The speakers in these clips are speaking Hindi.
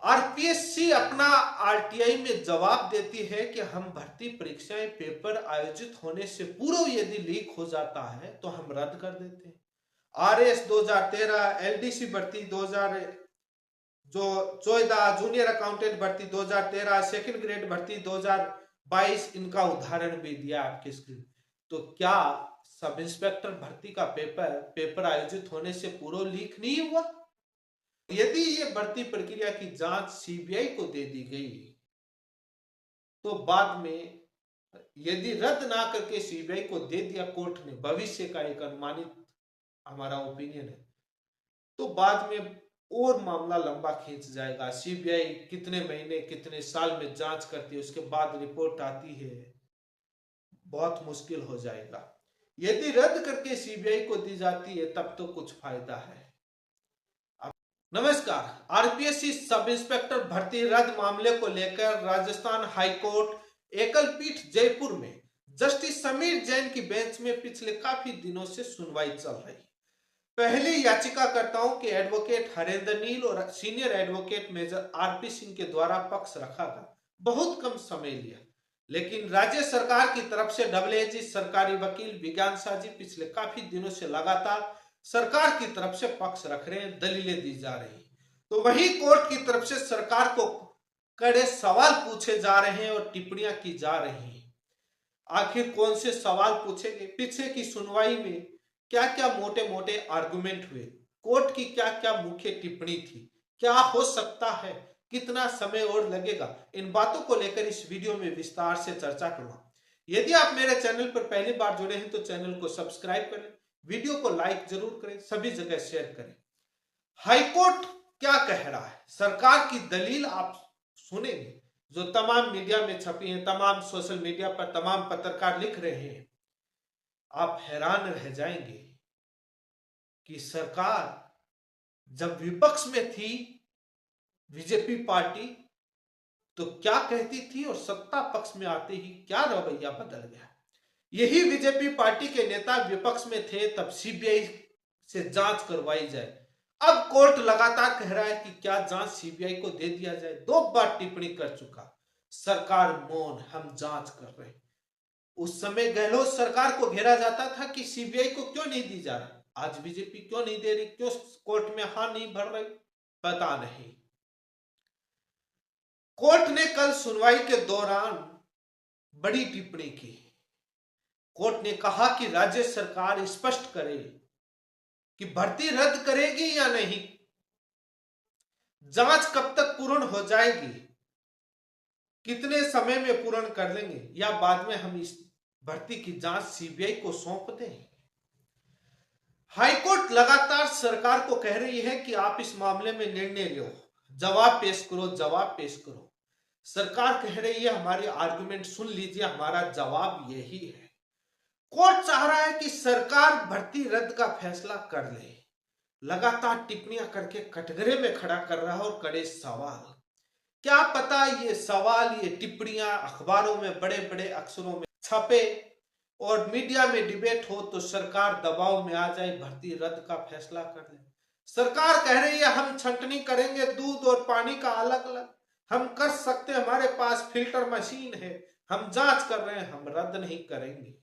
आरपीएससी अपना आरटीआई में जवाब देती है कि हम भर्ती परीक्षाएं पेपर आयोजित होने से पूर्व यदि लीक हो जाता है तो हम रद्द कर देते हैं। आरएस 2013, एलडीसी भर्ती 2000 जो 14, जूनियर अकाउंटेंट भर्ती 2013, सेकंड ग्रेड भर्ती 2022, इनका उदाहरण भी दिया आपके स्क्रीन। तो क्या सब इंस्पेक्टर भर्ती का पेपर आयोजित होने से पूर्व लीक नहीं हुआ? यदि ये भर्ती प्रक्रिया की जांच सीबीआई को दे दी गई तो बाद में यदि रद्द ना करके सीबीआई को दे दिया कोर्ट ने, भविष्य का एक अनुमानित हमारा ओपिनियन है, तो बाद में और मामला लंबा खींच जाएगा। सीबीआई कितने महीने कितने साल में जांच करती है, उसके बाद रिपोर्ट आती है, बहुत मुश्किल हो जाएगा। यदि रद्द करके सीबीआई को दी जाती है तब तो कुछ फायदा है। नमस्कार। आरपीएससी सब इंस्पेक्टर भर्ती रद्द मामले को लेकर राजस्थान हाईकोर्ट एकल पीठ जयपुर में जस्टिस समीर जैन की बेंच में पिछले काफी दिनों से सुनवाई चल रही। पहले याचिकाकर्ताओं के एडवोकेट हरेंद्र नील और senior advocate major R P Singh के द्वारा पक्ष रखा था। बहुत कम समय लिया, लेकिन राज्य सरकार की तरफ से डबलएजी सरकारी वकील विज्ञान साजी पिछले काफी दिनों से लगातार सरकार की तरफ से पक्ष रख रहे हैं, दलीलें दी जा रही। तो वही कोर्ट की तरफ से सरकार को कड़े सवाल पूछे जा रहे हैं और टिप्पणियां की जा रही हैं। आखिर कौन से सवाल पूछेंगे? पीछे की सुनवाई में क्या क्या मोटे मोटे आर्गुमेंट हुए, कोर्ट की क्या क्या मुख्य टिप्पणी थी, क्या हो सकता है, कितना समय और लगेगा, इन बातों को लेकर इस वीडियो में विस्तार से चर्चा करूंगा। यदि आप मेरे चैनल पर पहली बार जुड़े हैं तो चैनल को सब्सक्राइब करें, वीडियो को लाइक जरूर करें, सभी जगह शेयर करें। हाईकोर्ट क्या कह रहा है, सरकार की दलील आप सुनेंगे, जो तमाम मीडिया में छपी है, तमाम सोशल मीडिया पर तमाम पत्रकार लिख रहे हैं। आप हैरान रह जाएंगे कि सरकार जब विपक्ष में थी बीजेपी पार्टी तो क्या कहती थी और सत्ता पक्ष में आते ही क्या रवैया बदल गया। यही बीजेपी पार्टी के नेता विपक्ष में थे तब सीबीआई से जांच करवाई जाए। अब कोर्ट लगातार कह रहा है कि क्या जांच सीबीआई को दे दिया जाए। 2 बार टिप्पणी कर चुका, सरकार मौन, हम जांच कर रहे हैं। उस समय गहलोत सरकार को घेरा जाता था कि सीबीआई को क्यों नहीं दी जा रही, आज बीजेपी क्यों नहीं दे रही, क्यों कोर्ट में हां नहीं भर रही, पता नहीं। कोर्ट ने कल सुनवाई के दौरान बड़ी टिप्पणी की। कोर्ट ने कहा कि राज्य सरकार स्पष्ट करे कि भर्ती रद्द करेगी या नहीं, जांच कब तक पूर्ण हो जाएगी, कितने समय में पूर्ण कर लेंगे, या बाद में हम इस भर्ती की जांच सीबीआई को सौंप दें। हाईकोर्ट लगातार सरकार को कह रही है कि आप इस मामले में निर्णय लो, जवाब पेश करो, जवाब पेश करो। सरकार कह रही है हमारी आर्गुमेंट सुन लीजिए, हमारा जवाब यही है। कोर्ट चाह रहा है कि सरकार भर्ती रद्द का फैसला कर ले। लगातार टिप्पणियां करके कटघरे में खड़ा कर रहा है और कड़े सवाल। क्या पता ये सवाल, ये टिप्पणियां अखबारों में बड़े बड़े अक्षरों में छपे और मीडिया में डिबेट हो तो सरकार दबाव में आ जाए, भर्ती रद्द का फैसला कर ले। सरकार कह रही है हम छंटनी करेंगे दूध और पानी का अलग अलग, हम कर सकते, हमारे पास फिल्टर मशीन है, हम जांच कर रहे हैं, हम रद्द नहीं करेंगे।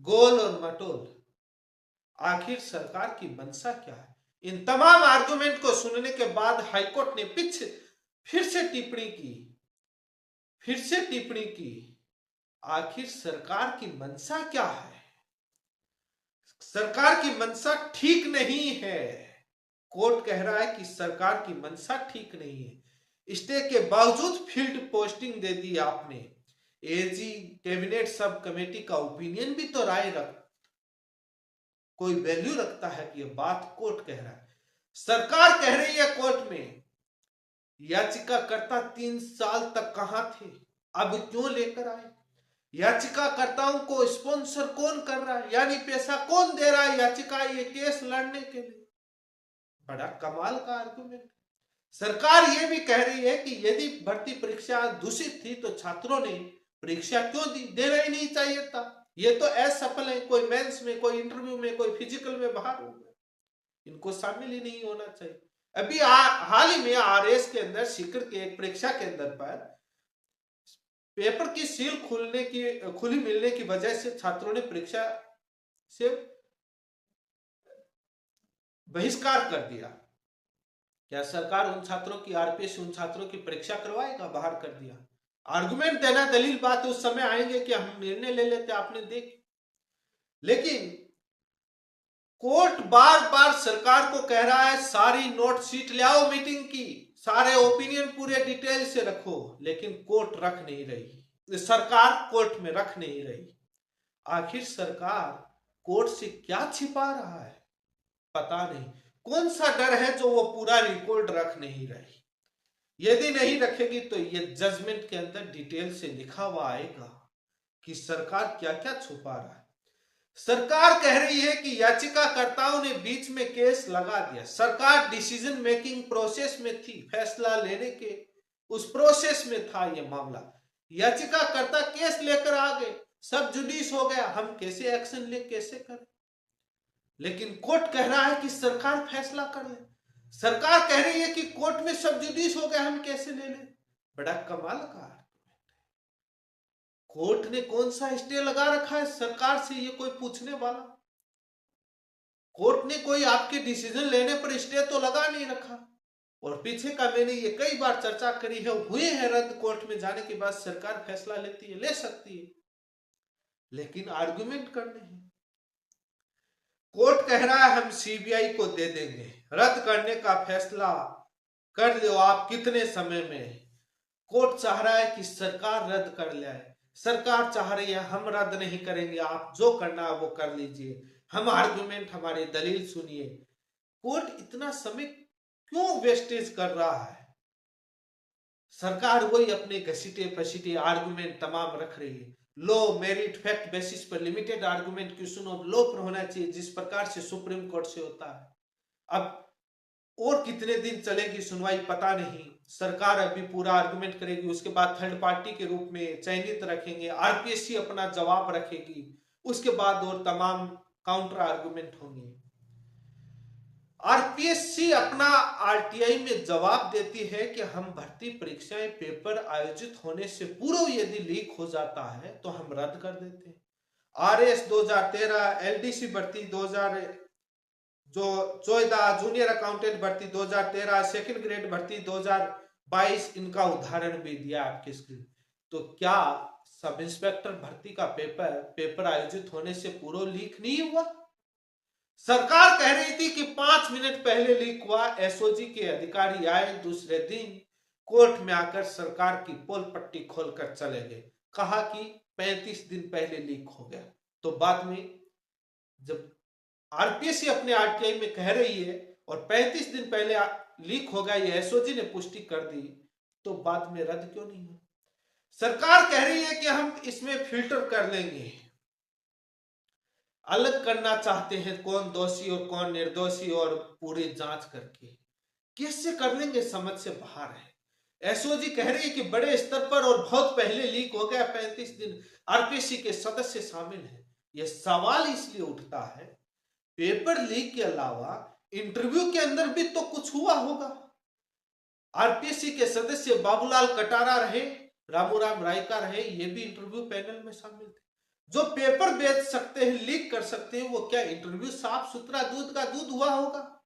गोल और मटोल, आखिर सरकार की मंशा क्या है? इन तमाम आर्गुमेंट को सुनने के बाद हाईकोर्ट ने फिर से टिप्पणी की। आखिर सरकार की मंशा क्या है? सरकार की मंशा ठीक नहीं है। कोर्ट कह रहा है कि सरकार की मंशा ठीक नहीं है। स्टे के बावजूद फील्ड पोस्टिंग दे दी आपने। एजी कैबिनेट सब कमेटी का ओपिनियन भी तो राय कोई वैल्यू रखता है कि यह बात कोर्ट कह रहा है। सरकार कह रही है कोर्ट में याचिकाकर्ता 3 साल तक कहां थे, अब क्यों लेकर आए? याचिकाकर्ताओं को स्पॉन्सर कौन कर रहा है, यानी पैसा कौन दे रहा है याचिका ये केस लड़ने के लिए? बड़ा कमाल का आर्गुमेंट। सरकार ये भी कह रही है कि यदि भर्ती परीक्षा दूषित थी तो छात्रों ने परीक्षा क्यों दी, देना ही नहीं चाहिए था। ये तो असफल है, कोई मेंस में, कोई इंटरव्यू में, कोई फिजिकल में बाहर हो गया, इनको शामिल ही नहीं होना चाहिए। अभी हाल ही में आरएस के अंदर सीकर के एक परीक्षा केंद्र पर पेपर की सील खुली मिलने की वजह से छात्रों ने परीक्षा से बहिष्कार कर दिया। क्या सरकार उन छात्रों की आरपीएस उन छात्रों की परीक्षा करवाएगा? बाहर कर दिया। आर्गुमेंट देना दलील बात उस समय आएंगे कि हम निर्णय ले लेते, आपने देख। लेकिन कोर्ट बार बार सरकार को कह रहा है सारी नोट शीट ले आओ मीटिंग की, सारे ओपिनियन पूरे डिटेल से रखो, लेकिन कोर्ट रख नहीं रही, सरकार कोर्ट में रख नहीं रही। आखिर सरकार कोर्ट से क्या छिपा रहा है पता नहीं। कौन सा डर है जो वो पूरा रिकॉर्ड रख नहीं रही? यदि नहीं रखेगी तो ये जजमेंट के अंदर डिटेल से लिखा हुआ आएगा कि सरकार क्या क्या छुपा रहा है। सरकार कह रही है कि याचिकाकर्ताओं ने बीच में केस लगा दिया। सरकार डिसीजन मेकिंग प्रोसेस में थी, फैसला लेने के उस प्रोसेस में था ये मामला। याचिकाकर्ता केस लेकर आ गए, सब जुडिस हो गया, हम कैसे एक्शन ले, कैसे करें? लेकिन कोर्ट कह रहा है कि सरकार फैसला कर ले। सरकार कह रही है कि कोर्ट में सब जुडिस हो गया, हम कैसे ले लें? बड़ा कमाल का आर्गुमेंट है। कोर्ट ने कौन सा स्टे लगा रखा है सरकार से, ये कोई पूछने वाला? कोर्ट ने कोई आपके डिसीजन लेने पर स्टे तो लगा नहीं रखा। और पीछे का मैंने ये कई बार चर्चा करी है, हुए हैं रद्द कोर्ट में जाने के बाद सरकार फैसला लेती है, ले सकती है, लेकिन आर्गुमेंट करने हैं। कोर्ट कह रहा है हम सीबीआई को दे देंगे, रद्द करने का फैसला कर दो आप कितने समय में। कोर्ट चाह रहा है कि सरकार रद्द कर ले। सरकार चाह रही है हम रद्द नहीं करेंगे, आप जो करना है वो कर लीजिए, हम आर्गुमेंट हमारी दलील सुनिए। कोर्ट इतना समय क्यों वेस्टेज कर रहा है? सरकार वही अपने घसीटे पसीटे आर्गुमेंट तमाम रख रही है। लो मेरिट फैक्ट बेसिस पर limited argument question of law पर होना चाहिए, जिस प्रकार से सुप्रीम कोर्ट से होता है। अब और कितने दिन चलेगी सुनवाई पता नहीं। सरकार अभी पूरा आर्गुमेंट करेगी, उसके बाद थर्ड पार्टी के रूप में चयनित रखेंगे, आरपीएससी अपना जवाब रखेगी, उसके बाद और तमाम काउंटर आर्गुमेंट होंगे। आरपीएससी अपना आरटीआई में जवाब देती है कि हम भर्ती परीक्षाएं पेपर आयोजित होने से पूर्व यदि लीक हो जाता है तो हम रद्द कर देते हैं। आरएस 2013, एलडीसी भर्ती 2014, जूनियर अकाउंटेंट भर्ती 2013, सेकंड ग्रेड भर्ती 2022, इनका उदाहरण भी दिया आपके स्क्रीन। तो क्या सब इंस्पेक्टर भर्ती का पेपर आयोजित होने से पूर्व लीक नहीं हुआ? सरकार कह रही थी कि 5 मिनट पहले लीक हुआ। एसओजी के अधिकारी आए, दूसरे दिन कोर्ट में आकर सरकार की पोल पट्टी खोलकर चले गए, कहा कि 35 दिन पहले लीक हो गया। तो बाद में जब आरपीएससी अपने आरटीआई में कह रही है और 35 दिन पहले लीक हो गया, ये एसओजी ने पुष्टि कर दी, तो बाद में रद्द क्यों नहीं हुआ? सरकार कह रही है कि हम इसमें फिल्टर कर लेंगे, अलग करना चाहते हैं कौन दोषी और कौन निर्दोषी, और पूरी जांच करके कैसे कर लेंगे समझ से बाहर है। एसओजी कह रही है कि बड़े स्तर पर और बहुत पहले लीक हो गया, 35 दिन, आरपीएससी के सदस्य शामिल हैं। यह सवाल इसलिए उठता है, पेपर लीक के अलावा इंटरव्यू के अंदर भी तो कुछ हुआ होगा। आरपीएससी के सदस्य बाबूलाल कटारा रहे, रामूराम रायका रहे, ये भी इंटरव्यू पैनल में शामिल थे। जो पेपर बेच सकते हैं, लीक कर सकते हैं, वो क्या इंटरव्यू साफ सुथरा दूध का दूध हुआ होगा?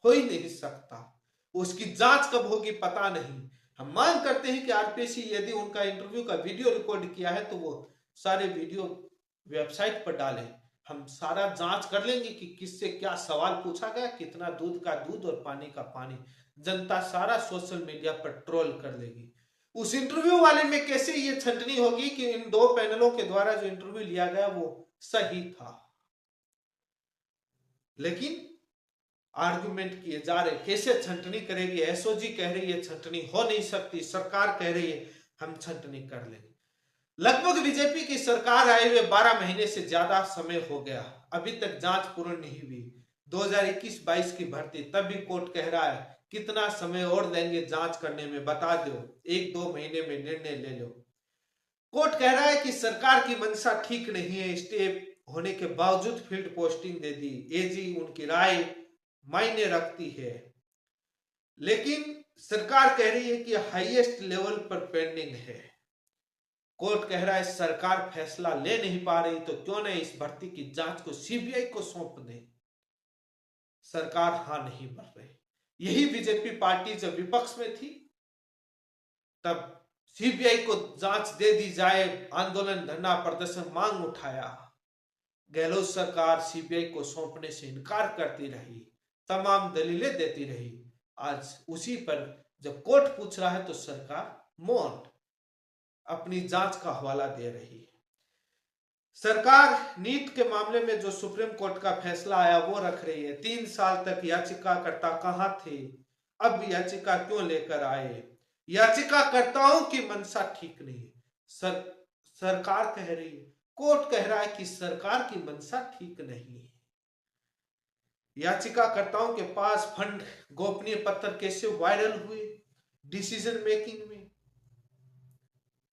हो ही नहीं सकता। उसकी जांच कब होगी पता नहीं। हम मांग करते हैं कि आरपीएससी यदि उनका इंटरव्यू का वीडियो रिकॉर्ड किया है तो वो सारे वीडियो वेबसाइट पर डाले, हम सारा जांच कर लेंगे कि किससे क्या सवाल पूछा गया, कितना दूध का दूध और पानी का पानी। जनता सारा सोशल मीडिया पर ट्रोल कर लेगी। उस इंटरव्यू वाले में कैसे ये छंटनी होगी कि इन दो पैनलों के द्वारा जो इंटरव्यू लिया गया वो सही था। लेकिन आर्गुमेंट किए जा रहे, कैसे छंटनी करेगी? एसओजी कह रही है छंटनी हो नहीं सकती, सरकार कह रही है हम छंटनी कर लेंगे। लगभग बीजेपी की सरकार आए हुए 12 महीने से ज्यादा समय हो गया, अभी तक जांच पूर्ण नहीं हुई। 2021-22 की भर्ती, तब भी कोर्ट कह रहा है कितना समय और देंगे जांच करने में, बता दो, 1-2 महीने में निर्णय ले लो। कोर्ट कह रहा है कि सरकार की मंशा ठीक नहीं है, स्टे होने के बावजूद फील्ड पोस्टिंग दे दी, एजी उनकी राय मायने रखती है। लेकिन सरकार कह रही है कि हाईएस्ट लेवल पर पेंडिंग है। कोर्ट कह रहा है सरकार फैसला ले नहीं पा रही तो क्यों नहीं इस भर्ती की जांच को सीबीआई को सौंप दे। सरकार हां नहीं भर रही। यही बीजेपी पार्टी जब विपक्ष में थी तब सीबीआई को जांच दे दी जाए, आंदोलन धरना प्रदर्शन मांग उठाया। गहलोत सरकार सीबीआई को सौंपने से इनकार करती रही, तमाम दलीलें देती रही। आज उसी पर जब कोर्ट पूछ रहा है तो सरकार मौन, अपनी जांच का हवाला दे रही है। सरकार नीट के मामले में जो सुप्रीम कोर्ट का फैसला आया वो रख रही है। 3 साल तक याचिकाकर्ता कहां थे, अब याचिका क्यों लेकर आए। याचिकाकर्ताओं की मंशा ठीक नहीं है। सरकार कह रही है, कोर्ट कह रहा है कि सरकार की मंशा ठीक नहीं है। याचिकाकर्ताओं के पास फंड गोपनीय पत्र कैसे वायरल हुए डिसीजन मेकिंग में,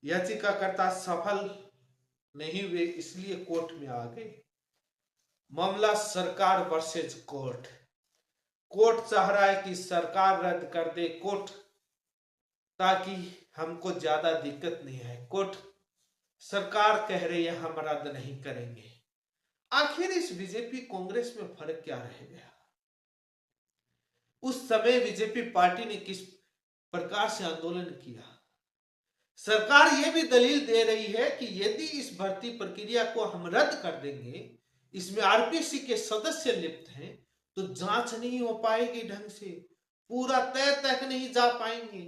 याचिकाकर्ता सफल नहीं हुए इसलिए कोर्ट में आ गए। मामला सरकार वर्सेज कोर्ट। कोर्ट चाह रहा है कि सरकार रद्द कर दे कोर्ट, ताकि हमको ज्यादा दिक्कत नहीं है। कोर्ट सरकार कह रही है हम रद्द नहीं करेंगे। आखिर इस बीजेपी कांग्रेस में फर्क क्या रह गया। उस समय बीजेपी पार्टी ने किस प्रकार से आंदोलन किया। सरकार यह भी दलील दे रही है कि यदि इस भर्ती प्रक्रिया को हम रद्द कर देंगे, इसमें आरपीसी के सदस्य लिप्त हैं, तो जांच नहीं हो पाएगी ढंग से, पूरा तय तक नहीं जा पाएंगे।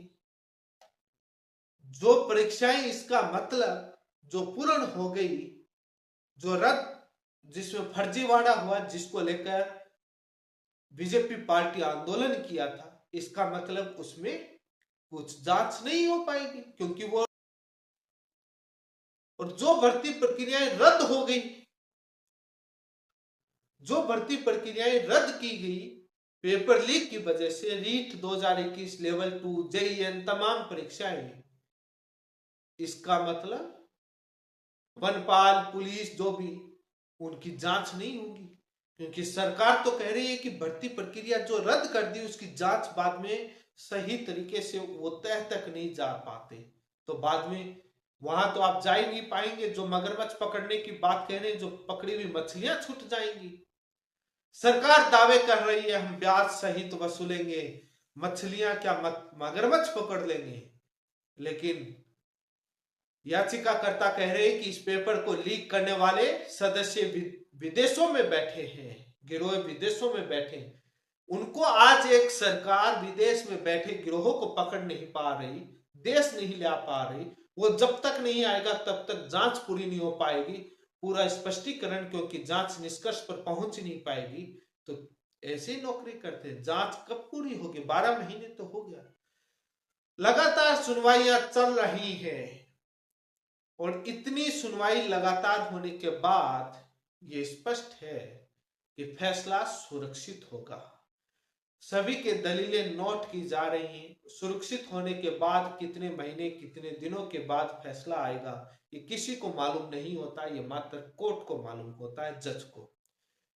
जो परीक्षाएं, इसका मतलब जो पूर्ण हो गई, जो रद्द, जिसमें फर्जीवाड़ा हुआ, जिसको लेकर बीजेपी पार्टी आंदोलन किया था, इसका मतलब उसमें कुछ जांच नहीं हो पाएगी, क्योंकि वो, और जो भर्ती प्रक्रियाएं रद्द हो गई, जो भर्ती प्रक्रियाएं रद्द की गई पेपर लीक की वजह से, रीट 2021 लेवल 2 जेईएन तमाम परीक्षाएं, इसका मतलब वनपाल पुलिस जो भी, उनकी जांच नहीं होगी। क्योंकि सरकार तो कह रही है कि भर्ती प्रक्रिया जो रद्द कर दी उसकी जांच बाद में सही तरीके से वो तह तक नहीं जा पाते, तो बाद में वहां तो आप जा ही नहीं पाएंगे। जो मगरमच्छ पकड़ने की बात कह रहे हैं, जो पकड़ी हुई मछलियां छूट जाएंगी। सरकार दावे कर रही है हम ब्याज सहित वसूलेंगे, मछलियां क्या मगरमच्छ पकड़ लेंगे, लेकिन याचिकाकर्ता कह रहे हैं कि इस पेपर को लीक करने वाले सदस्य विदेशों में बैठे हैं, गिरोह विदेशों में बैठे हैं। उनको आज एक सरकार विदेश में बैठे गिरोहों को पकड़ नहीं पा रही, देश नहीं ला पा रही। वो जब तक नहीं आएगा तब तक जांच पूरी नहीं हो पाएगी, पूरा स्पष्टीकरण, क्योंकि जांच निष्कर्ष पर पहुंच नहीं पाएगी। तो ऐसे ही नौकरी करते हैं। जांच कब पूरी होगी, 12 महीने तो हो गया। लगातार सुनवाइयां चल रही है, और इतनी सुनवाई लगातार होने के बाद ये स्पष्ट है कि फैसला सुरक्षित होगा। सभी के दलीलें नोट की जा रही हैं। सुरक्षित होने के बाद कितने महीने कितने दिनों के बाद फैसला आएगा ये किसी को मालूम नहीं होता, ये मात्र कोर्ट को मालूम होता है, जज को।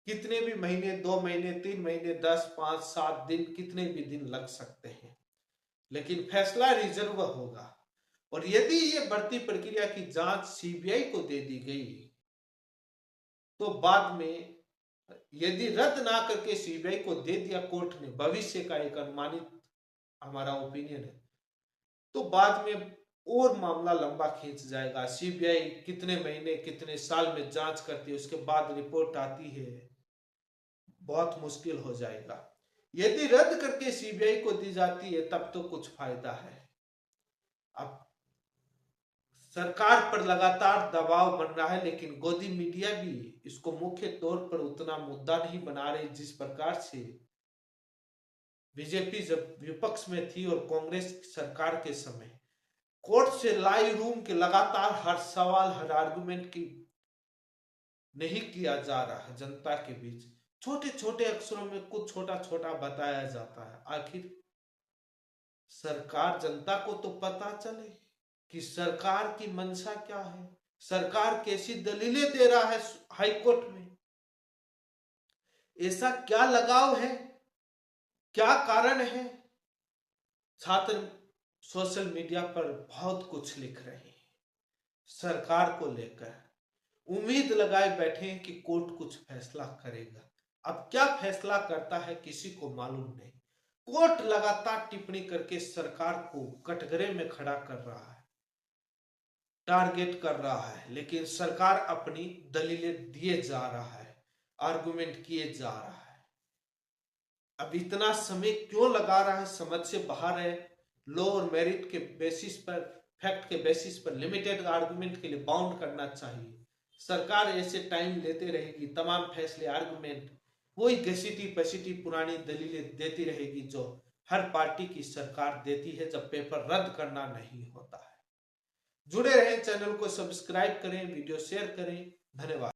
कितने भी महीने, 2 महीने, 3 महीने, 10, 5, 7 दिन, कितने भी दिन लग सकते हैं, लेकिन फैसला रिजर्व होगा। और यदि ये भर्ती प्रक्रिया की जांच सीबीआई को दे दी गई तो बाद में यदि रद्द ना करके सीबीआई को दे दिया कोर्ट ने, भविष्य का एक अनुमानित हमारा ओपिनियन है, तो बाद में और मामला लंबा खींच जाएगा। सीबीआई कितने महीने कितने साल में जांच करती है, उसके बाद रिपोर्ट आती है, बहुत मुश्किल हो जाएगा। यदि रद्द करके सीबीआई को दी जाती है तब तो कुछ फायदा है। अब सरकार पर लगातार दबाव बन रहा है, लेकिन गोदी मीडिया भी इसको मुख्य तौर पर उतना मुद्दा नहीं बना रही जिस प्रकार से बीजेपी जब विपक्ष में थी और कांग्रेस सरकार के समय कोर्ट से लाइव रूम के लगातार हर सवाल, हर आर्गुमेंट की नहीं किया जा रहा है। जनता के बीच छोटे छोटे अक्षरों में कुछ छोटा छोटा बताया जाता है। आखिर सरकार, जनता को तो पता चले कि सरकार की मंशा क्या है, सरकार कैसी दलीलें दे रहा है हाई कोर्ट में, ऐसा क्या लगाव है, क्या कारण है छात्र सोशल मीडिया पर बहुत कुछ लिख रहे हैं सरकार को लेकर, उम्मीद लगाए बैठे हैं कि कोर्ट कुछ फैसला करेगा। अब क्या फैसला करता है किसी को मालूम नहीं। कोर्ट लगातार टिप्पणी करके सरकार को कटघरे में खड़ा कर रहा है, टारगेट कर रहा है, लेकिन सरकार अपनी दलीलें दिए जा रहा है, आर्गुमेंट किए जा रहा है। अब इतना समय क्यों लगा रहा है समझ से बाहर है। लॉ और मेरिट के बेसिस पर, फैक्ट के बेसिस पर लिमिटेड आर्गुमेंट के लिए बाउंड करना चाहिए। सरकार ऐसे टाइम लेते रहेगी, तमाम फैसले, आर्गुमेंट, वही घसीटी पसीटी पुरानी दलीलें देती रहेगी जो हर पार्टी की सरकार देती है जब पेपर रद्द करना नहीं होता है। जुड़े रहें, चैनल को सब्सक्राइब करें, वीडियो शेयर करें। धन्यवाद।